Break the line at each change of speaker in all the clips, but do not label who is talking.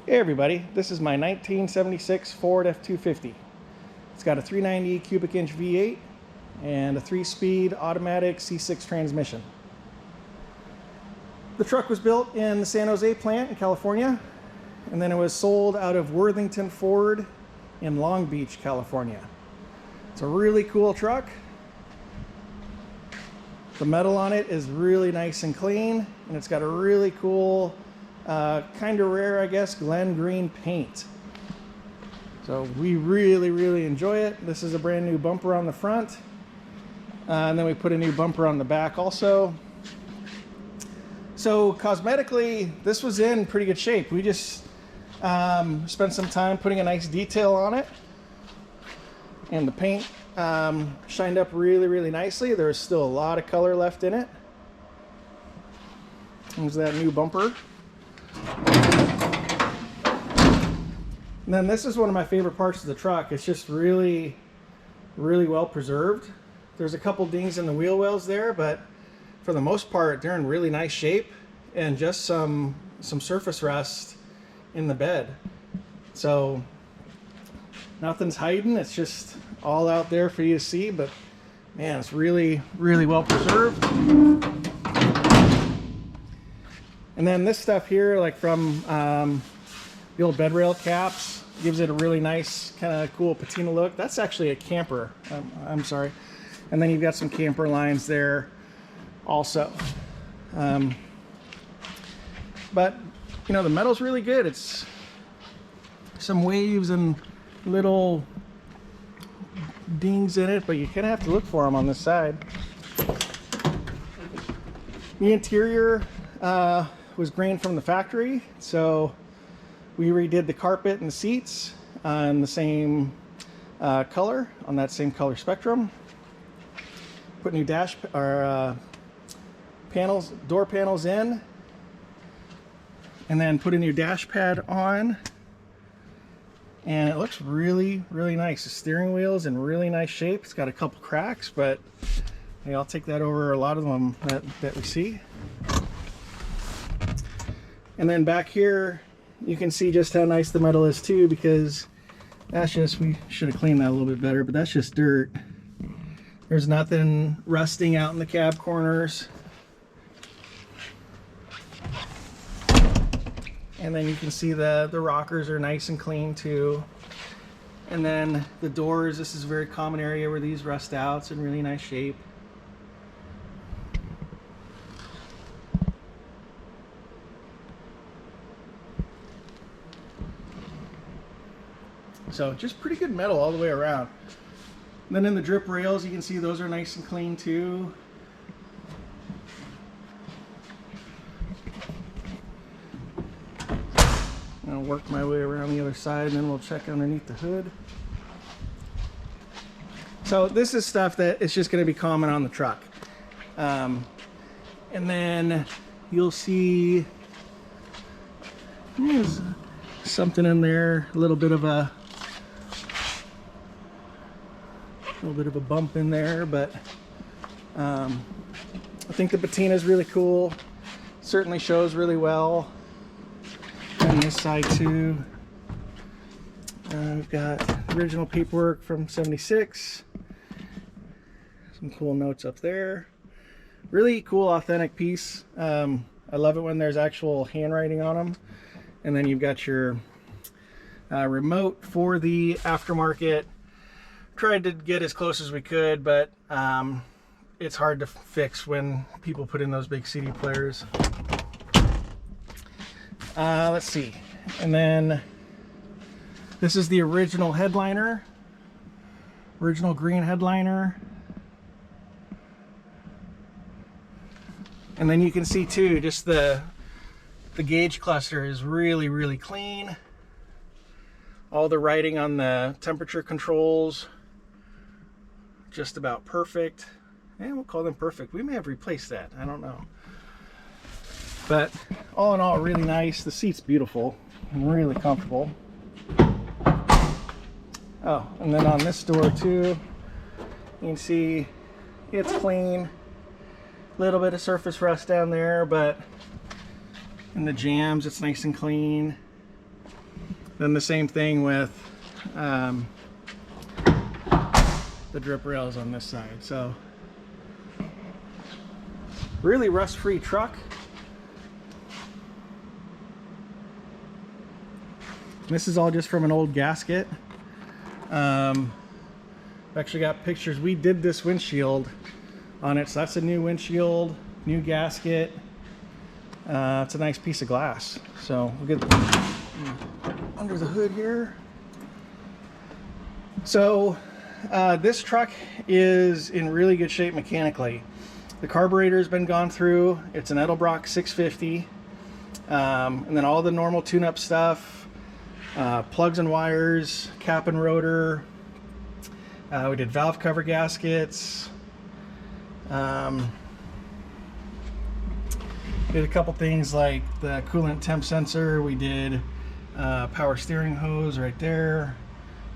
Hey everybody, this is my 1976 Ford F250. It's got a 390 cubic inch V8 and a 3-speed automatic C6 transmission. The truck was built in the San Jose plant in California, and then it was sold out of Worthington Ford in Long Beach, California. It's a really cool truck. The metal on it is really nice and clean, and it's got a really cool kind of rare, I guess, Glen Green paint. So we really enjoy it. This is a brand new bumper on the front, and then we put a new bumper on the back also. So cosmetically, this was in pretty good shape. We just spent some time putting a nice detail on it, and the paint shined up really nicely. There's still a lot of color left in it. There's that new bumper. And then this is one of my favorite parts of the truck. It's just really well preserved. There's a couple dings in the wheel wells there, but for the most part they're in really nice shape, and just some surface rust in the bed. So nothing's hiding, it's just all out there for you to see. But man, it's really well preserved. And then this stuff here, like from the old bed rail caps, gives it a really nice kind of cool patina look. That's actually a camper. I'm sorry. And then you've got some camper lines there also. But you know, the metal's really good. It's some waves and little dings in it, but you kind of have to look for them on this side. The interior was grained from the factory, so we redid the carpet and the seats in the same color, on that same color spectrum. Put new panels, door panels in, and then put a new dash pad on, and it looks really nice. The steering wheel is in really nice shape. It's got a couple cracks, but hey, I'll take that over a lot of them that we see. And then back here you can see just how nice the metal is too, because that's just, we should have cleaned that a little bit better, but that's just dirt. There's nothing rusting out in the cab corners. And then you can see the rockers are nice and clean too. And then the doors, this is a very common area where these rust out. It's in really nice shape. So just pretty good metal all the way around. And then in the drip rails, you can see those are nice and clean too. I'll work my way around the other side, and then we'll check underneath the hood. So this is stuff that is just going to be common on the truck. And then you'll see there's something in there, a little bit of a bump in there, but I think the patina is really cool. Certainly shows really well. On this side too, we've got original paperwork from '76. Some cool notes up there. Really cool, authentic piece. I love it when there's actual handwriting on them. And then you've got your remote for the aftermarket. Tried to get as close as we could, but it's hard to fix when people put in those big CD players. Let's see. And then this is the original headliner, original green headliner. And then you can see too, just the gauge cluster is really clean. All the writing on the temperature controls, just about perfect. And we'll call them perfect. We may have replaced that, I don't know. But all in all, really nice. The seat's beautiful and really comfortable. Oh, and then on this door too, you can see it's clean. Little bit of surface rust down there, but in the jams it's nice and clean. Then the same thing with the drip rails on this side. So really rust-free truck. This is all just from an old gasket. I've actually got pictures. We did this windshield on it, so that's a new windshield, new gasket. It's a nice piece of glass. So we'll get under the hood here. So this truck is in really good shape mechanically. The carburetor's been gone through. It's an Edelbrock 650. And then all the normal tune-up stuff. Plugs and wires, cap and rotor. We did valve cover gaskets. Did a couple things like the coolant temp sensor. We did power steering hose right there.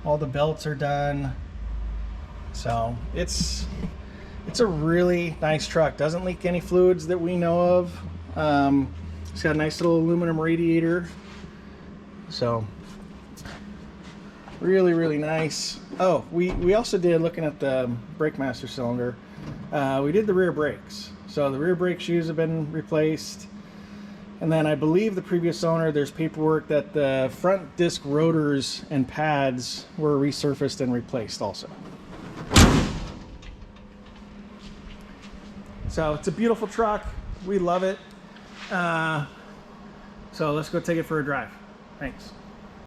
All the belts are done. So it's a really nice truck. Doesn't leak any fluids that we know of. It's got a nice little aluminum radiator. So really, really nice. Oh, we also did, looking at the brake master cylinder, we did the rear brakes. So the rear brake shoes have been replaced. And then I believe the previous owner, there's paperwork that the front disc rotors and pads were resurfaced and replaced also. So it's a beautiful truck. We love it. So let's go take it for a drive. Thanks.